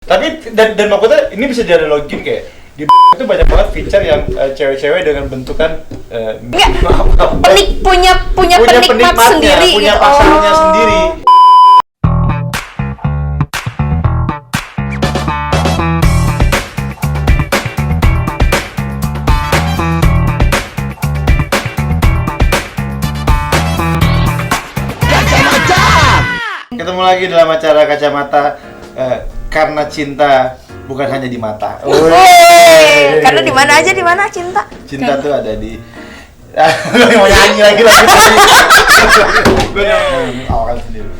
Tapi dan maksudnya ini bisa dianalogin kayak di itu banyak banget feature yang cewek-cewek dengan bentukan punya penikmat sendiri punya gitu. pasarnya sendiri. Ketemu lagi dalam acara Kacamata karena cinta bukan hanya di mata. Karena di mana aja, di mana cinta? Cinta tuh ada di mau nyanyi lagi. Gue awakan sendiri.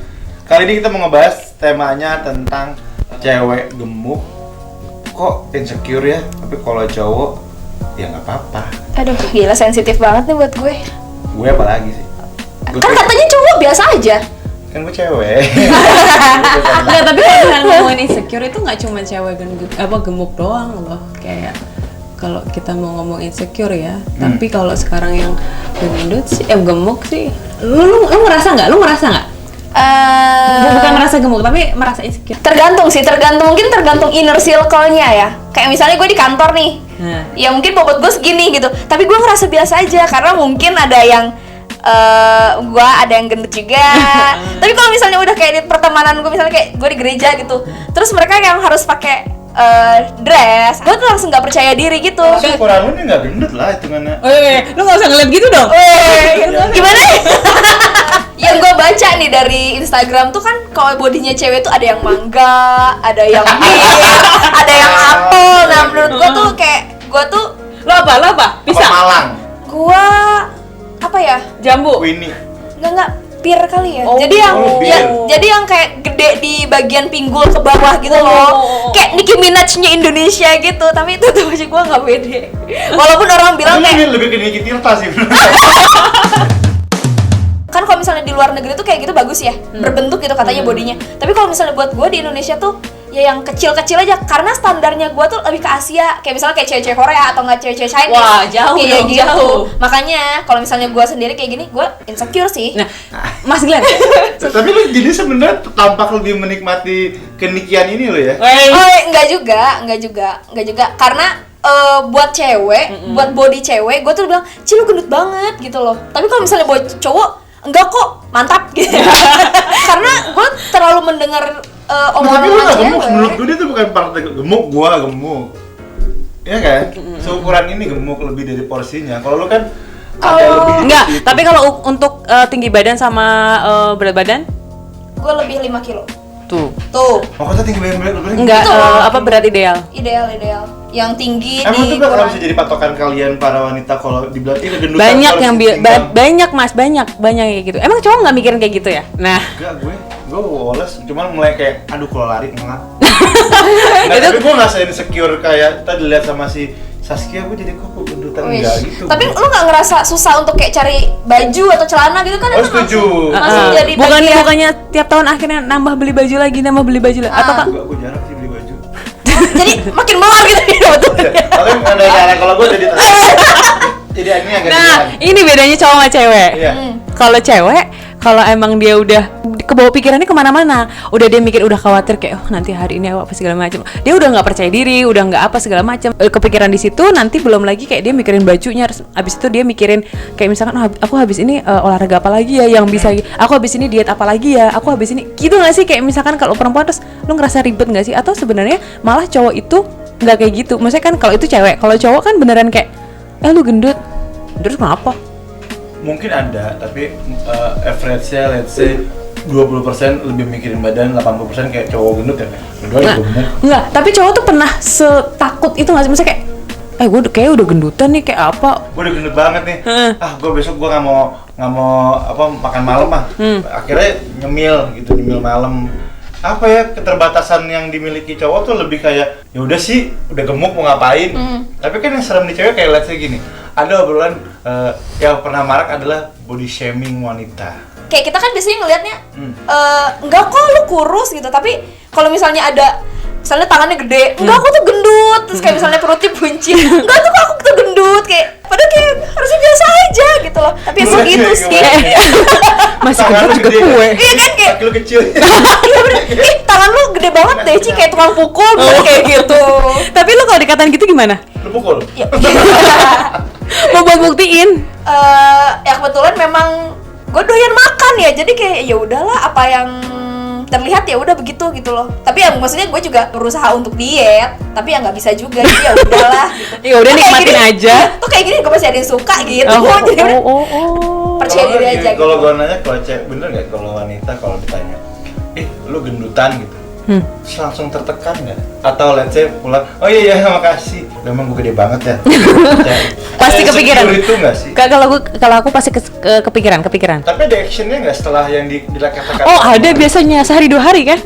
Kali ini kita mau ngebahas temanya tentang cewek gemuk kok insecure ya, tapi kalau cowok ya nggak apa-apa. Aduh, gila sensitif banget nih buat gue. Gue apalagi sih? Kan katanya cowok biasa aja. Kan gue cewek. Enggak, tapi kalau misalnya ngomongin insecure itu nggak cuma cewek gemuk doang loh. Kayak kalau kita mau ngomong insecure ya, tapi kalau sekarang yang gendut sih, gemuk sih, lu ngerasa nggak? Bukan merasa gemuk, tapi merasa insecure. Tergantung mungkin tergantung inner circle-nya ya. Kayak misalnya gue di kantor nih, ya mungkin bobot gue segini gitu, tapi gue ngerasa biasa aja karena mungkin ada yang gue ada yang gendut juga. Tapi kalau misalnya udah kayak di pertemanan gue, misalnya kayak gue di gereja gitu, terus mereka yang harus pakai dress, gue tuh langsung nggak percaya diri gitu. Tapi kurang lu nih nggak gendut lah hitungannya. Lu nggak usah ngeliat gitu dong. Gimana? Yang gue baca nih dari Instagram tuh kan kalau bodinya cewek tuh ada yang mangga, ada yang ada yang apel. Nah menurut gue tuh kayak gue tuh Lo apa? Bisa? Malang. gue apa ya? Jambu. Winnie. Enggak pir kali ya. Oh, jadi yang bir. jadi yang kayak gede di bagian pinggul ke bawah gitu loh. Kayak Nicki Minaj-nya Indonesia gitu. Tapi itu tuh aja gue nggak pede. Walaupun orang bilang kayak lebih ke Niki Tirta sih. kan kalau misalnya di luar negeri tuh kayak gitu bagus ya, berbentuk gitu katanya bodinya. Tapi kalau misalnya buat gue di Indonesia tuh ya yang kecil-kecil aja, karena standarnya gue tuh lebih ke Asia, kayak misalnya kayak cewek-cewek Korea atau nggak cewek-cewek Chinese. Wah, jauh kayak dong, gitu. jauh. Makanya kalau misalnya gue sendiri kayak gini, gue insecure sih. Nah, Mas Glenn. Tapi lu jadi sebenarnya tampak lebih menikmati kenikian ini lo ya. Enggak juga. Karena buat cewek, buat body cewek, gue tuh bilang, "Ci lu gendut banget" gitu loh. Tapi kalau misalnya buat cowok, enggak kok, mantap gitu. Karena gue terlalu mendengar Tapi lu omongan gak cewek. gemuk, menurut gue dia tuh bukan partai gemuk, gua gemuk. Iya kan? Seukuran ini gemuk lebih dari porsinya. Kalau lu kan ada lebih dikit Enggak, gitu. tapi kalau untuk tinggi badan sama berat badan? Gue lebih 5 kilo. Tuh. Maksudnya tinggi bener-bener Enggak, Gitu. berat ideal? Ideal. Yang tinggi Emang di tuh gak bisa jadi patokan kalian para wanita kalau dibilang ini kegendutan Banyak harus yang ditimbang. banyak Mas, banyak kayak gitu. Emang cowok nggak mikirin kayak gitu ya? Nah, Enggak, gue woles, cuman mulai kayak aduh kalau lari enggak. Nah, tapi gue nggak se-insecure kayak tadi lihat sama si Saskia, gue jadi kok gendutan enggak gitu. Tapi lu nggak ngerasa susah untuk kayak cari baju atau celana gitu kan? Oh, Itu setuju. Masih jadi bagian. bukannya tiap tahun akhirnya nambah beli baju lagi atau kan? Gue jarang sih beli baju. Jadi makin melar gitu betul. Tapi ada cara kalau gue jadi ini agak Nah, ini bedanya cowok sama cewek. Iya. Kalau cewek, kalau emang dia udah kebawa pikirannya kemana-mana, udah dia mikir, udah khawatir kayak nanti hari ini apa segala macam, dia udah nggak percaya diri, udah nggak apa segala macam, kepikiran di situ. Nanti belum lagi kayak dia mikirin bajunya, abis itu dia mikirin kayak misalkan aku habis ini olahraga apa lagi ya yang bisa, aku habis ini diet apa lagi ya, aku habis ini gitu nggak sih? Kayak misalkan kalau perempuan terus lu ngerasa ribet nggak sih? Atau sebenarnya malah cowok itu nggak kayak gitu? Maksudnya kan kalau itu cewek, kalau cowok kan beneran kayak lu gendut, terus kenapa? mungkin ada, tapi average-nya let's say 20% lebih mikirin badan, 80% kayak cowok gendut ya kan? Kedua gemuk. Enggak, tapi cowok tuh pernah setakut itu nggak sih? Maksudnya kayak, gue kayak udah gendutan nih, kayak apa? Gue udah gendut banget nih. Gue besok gue nggak mau makan malam Akhirnya nyemil malam. Apa ya, keterbatasan yang dimiliki cowok tuh lebih kayak ya udah sih, udah gemuk mau ngapain. Tapi kan yang serem di cewek kayak let's say gini, ada obrolan yang pernah marak adalah body shaming wanita. Kayak kita kan biasanya ngelihatnya enggak kok lu kurus gitu, tapi kalau misalnya ada misalnya tangannya gede, enggak aku tuh gendut, terus kayak misalnya perutnya buncit, enggak tuh aku tuh gendut, kayak padahal kayak harusnya biasa aja gitu loh, tapi ya segitu sih. Masih Tangan gendut lu juga gede, kue. Iya kan kayak, kaki lu kecil. iya bener, tangan lu gede banget deh Ci, kayak tukang pukul bener kayak gitu. Tapi lu kalau dikatain gitu gimana? Lu pukul. Ya, Mau buat buktiin? ya kebetulan memang gue doyan makan ya, jadi kayak ya udahlah apa yang terlihat ya udah begitu gitu loh. Tapi ya maksudnya gue juga berusaha untuk diet, tapi ya nggak bisa juga, jadi ya udahlah gitu. Ya udah Tuh kayak nikmatin gini, aja. tuh kayak gini gue masih ada yang suka gitu. Jadi udah percaya Kalau diri gini, aja gitu. Kalau gue nanya kalau cewek, bener nggak kalau wanita kalau ditanya, lu gendutan gitu, terus langsung tertekan nggak? Atau let's say pulang, oh iya makasih, memang gue gede banget ya. Pasti kepikiran. Itu nggak sih? Kalau aku pasti kepikiran. Tapi ada actionnya nggak setelah yang dikatakan? Oh ada biasanya sehari 2 hari kan?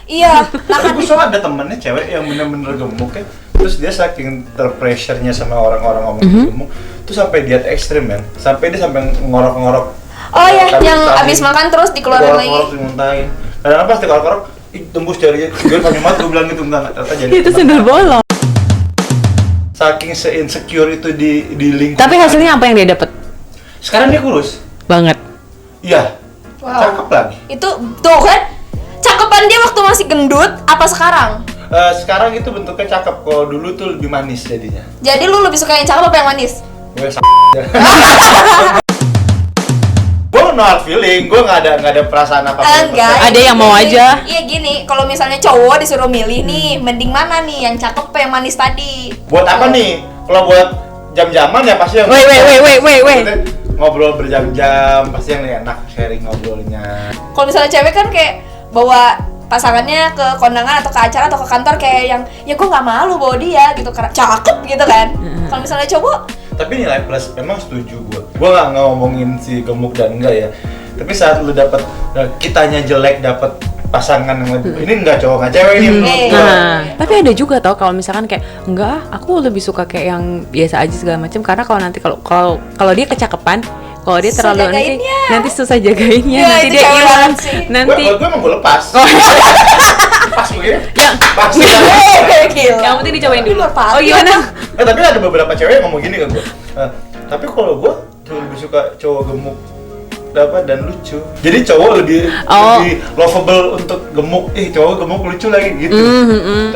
Iya, Tapi gue soal ada temennya cewek yang bener-bener gemuk ya, terus dia saking terpressure-nya sama orang-orang ngomong gemuk, tuh sampai diet ekstrim kan, sampai dia sampai ngorok-ngorok. oh ya, Tapi yang tadi abis makan terus dikeluarin lagi. ngorok-ngorok dimuntahin. Kadang-kadang pas dikorok-korok, tembus jarinya, gue panjang banget, gue bilang gitu, enggak, ternyata jadi Itu sendal bolong. saking se-insecure itu di lingkungan. Tapi hasilnya apa yang dia dapat? Sekarang dia kurus. Banget. Iya. Wow. Cakep lagi. Itu tuh kan, cakepan dia waktu masih gendut apa sekarang? Sekarang itu bentuknya cakep, kalau dulu tuh lebih manis jadinya. Jadi lu lebih suka yang cakep apa yang manis? Gue gue no hard feeling, gue nggak ada perasaan apa Enggak. Ada yang mau aja. Iya gini, kalau misalnya cowok disuruh milih nih, mending mana nih, yang cakep apa yang manis tadi? Buat apa nih? Kalau buat jam-jaman ya pasti yang Wait. Maksudnya ngobrol berjam-jam pasti yang enak sharing ngobrolnya. Kalau misalnya cewek kan kayak bawa pasangannya ke kondangan atau ke acara atau ke kantor kayak yang ya gue nggak malu bawa dia gitu karena cakep gitu kan. Kalau misalnya cowok, Tapi nilai plus memang setuju gue nggak ngomongin si gemuk dan enggak ya. Tapi saat lu dapat kitanya jelek dapat pasangan yang lebih ini enggak cowok nggak cewek ini menurut gua. Nah, tapi ada juga tau kalau misalkan kayak enggak, aku lebih suka kayak yang biasa aja segala macam karena kalau nanti kalau dia kecakepan, kalau dia Susah terlalu jagainnya. nanti susah jagainnya, Ya, nanti itu dia cewek hilang, banget sih. nanti Gue emang gue lepas. Pas begini. yang Pas. gila. yang penting dicobain dulu. Merpati. Oh gimana? Tapi ada beberapa cewek yang ngomong gini ke gue. Tapi kalau gue lebih suka cowok gemuk dan lucu. Jadi cowok lebih lovable untuk gemuk. Cowok gemuk lucu lagi gitu.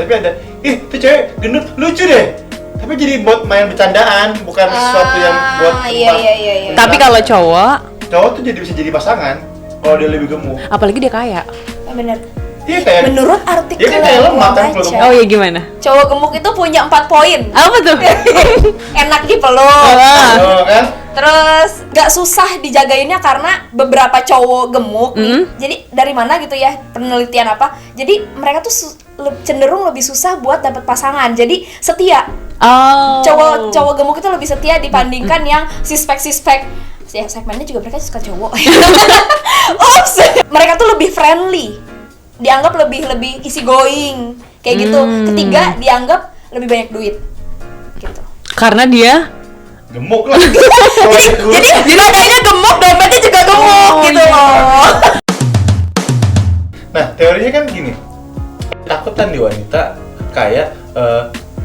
Tapi ada, tuh cewek gendut lucu deh. Tapi jadi buat main bercandaan, bukan sesuatu yang buat Iya. Tapi kalau cowok, tuh jadi bisa jadi pasangan kalau dia lebih gemuk. apalagi dia kaya. Bener. Iya kayak. Menurut artikel Iya kan kayak yang lemah gua kan kalau baca, gemuk. Oh ya gimana? cowok gemuk itu punya 4 poin. Apa tuh? Enak dipeluk. Oh, kan? Terus gak susah dijagainnya karena beberapa cowok gemuk nih. Jadi dari mana gitu ya penelitian apa? Jadi mereka tuh cenderung lebih susah buat dapet pasangan. Jadi setia. Oh. Cowok gemuk itu lebih setia dibandingkan yang sispek. Ya segmennya juga mereka suka cowok. Ops. Mereka tuh lebih friendly. Dianggap lebih easy going kayak gitu. Ketiga dianggap lebih banyak duit. Gitu. Karena dia Gemuk lah. Jadi adanya gemuk, dompetnya juga gemuk gitu iya. loh. Nah, teorinya kan gini. Takutan di wanita kayak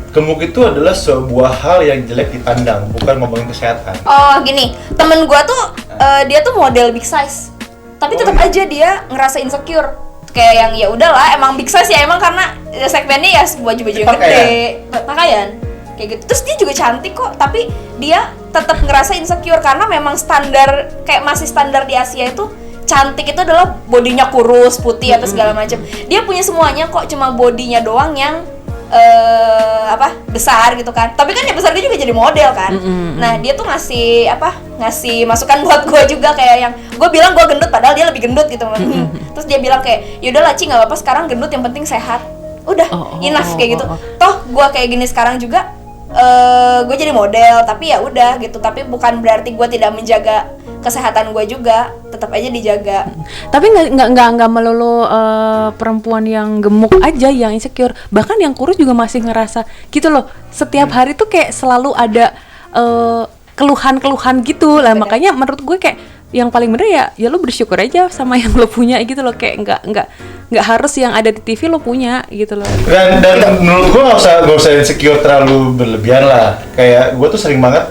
gemuk itu adalah sebuah hal yang jelek dipandang, bukan ngomongin kesehatan. Oh gini, temen gua tuh dia tuh model big size, tapi tetap aja dia ngerasa insecure. Kayak yang ya udahlah, emang big size ya emang karena segmennya ya baju yang gede, pakaian. Kayak gitu. Terus dia juga cantik kok, tapi dia tetap ngerasa insecure karena memang standar kayak masih standar di Asia itu cantik itu adalah bodinya kurus, putih atau segala macam. Dia punya semuanya kok, cuma bodinya doang yang besar gitu kan. Tapi kan ya besar dia juga jadi model kan. Nah, dia tuh ngasih masukan buat gue juga kayak yang gue bilang gue gendut padahal dia lebih gendut gitu. Terus dia bilang kayak yaudahlah Ci, nggak apa-apa sekarang gendut yang penting sehat. Udah, enough kayak gitu. Toh gue kayak gini sekarang juga gue jadi model, tapi ya udah gitu. Tapi bukan berarti gue tidak menjaga kesehatan gue juga, tetap aja dijaga. Tapi nggak melulu perempuan yang gemuk aja yang insecure, bahkan yang kurus juga masih ngerasa gitu loh. Setiap hari tuh kayak selalu ada keluhan-keluhan gitu lah. Makanya menurut gue kayak yang paling bener ya lu bersyukur aja sama yang lo punya gitu loh, kayak nggak harus yang ada di TV lo punya gitu loh. Dan menurut gue nggak usah insecure terlalu berlebihan lah. Kayak gue tuh sering banget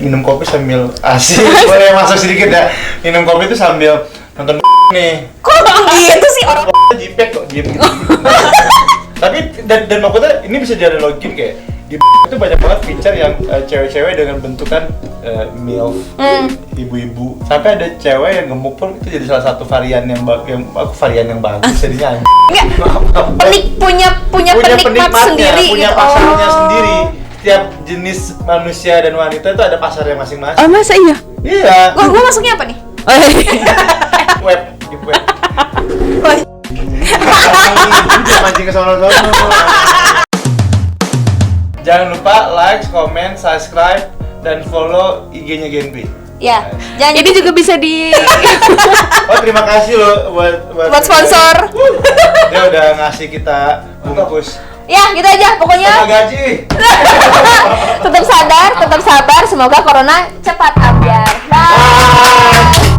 minum kopi sambil asik. Boleh masuk sedikit ya. Minum kopi tuh sambil nonton nih. Kok gitu sih orang? Jipek kok gitu. Tapi dan maksudnya ini bisa jadi login kayak di itu banyak banget feature yang cewek-cewek dengan bentukan MILF, ibu-ibu. Sampai ada cewek yang gemuk pun itu jadi salah satu varian yang varian yang bagus jadinya. Enggak. punya penikmat sendiri punya gitu. pasarnya sendiri. Tiap jenis manusia dan wanita itu ada pasarnya masing-masing. Oh masa iya? Iya. Gua masuknya apa nih? Oh, Web, di web. Wah, Mancing ke sono-sono. Jangan lupa like, comment, subscribe, dan follow IG-nya Genpi. ya. Jangan ini juga bisa di Oh, terima kasih loh buat sponsor. Dia udah ngasih kita bungkus. Ya, gitu aja pokoknya. Sama gaji. Tetap sadar, tetap sabar. Semoga corona cepat ambiar. Bye.